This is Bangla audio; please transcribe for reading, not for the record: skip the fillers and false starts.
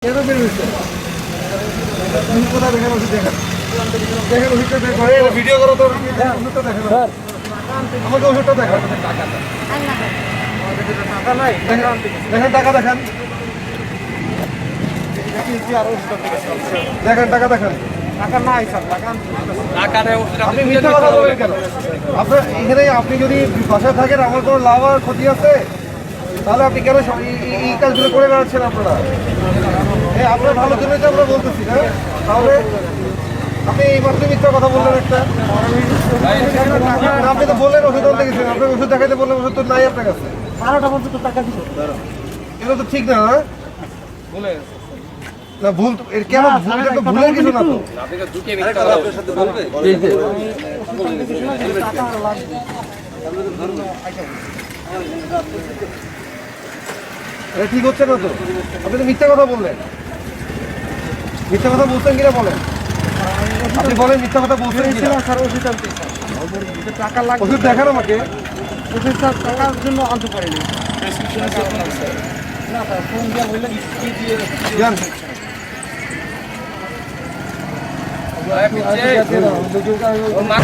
কেন বের হয়েছে? তুমি কোথায় দেখেন ওষুধ দেখেন? দেখেন ওষুধটা বের করে ভিডিও করো তো ওষুধটা দেখেন আমাকে ওষুধটা দেখেন টাকা নাই দেখেন টাকা দেখেন দেখেন টাকা দেখেন টাকা নাই স্যার টাকা আপনি মিথ্যা কথা বলেন কেন? আপনার এখানে আপনি যদি বাসায় থাকেন আমার কোনো লাভ আর ক্ষতি আছে তাহলে আপনি কেন এই কাজগুলো করে বেড়াচ্ছেন আপনারা? আপনার ভালো জন্যই তো আমরা বলতেছি না তাহলে আপনি এই মাত্র মিথ্যা কথা বললেন একটা আপনি তো বললেন ওষুধ আনতে গেছেন আপনার ওষুধ দেখাইতে বললেন ওষুধ তো নাই আপনার কাছে 12টা পর্যন্ত টাকা দিল এটা তো ঠিক না না ভুল কেন ভুলটা তো ভুলের কিছু না তো এটা ঠিক হচ্ছে না তো আপনি তো মিথ্যা কথা বললেন মিথ্যা কথা বলছেন কিনা বলেন আপনি বলেন মিথ্যা কথা বলছেন কিনা স্যার ওষুধ আনতে টাকা লাগবে ওষুধ দেখান আমাকে ওষুধ স্যার টাকার জন্য আনতে পারিনি না স্যার ফোন দিয়ে বললে কি দিয়ে জান ওর মা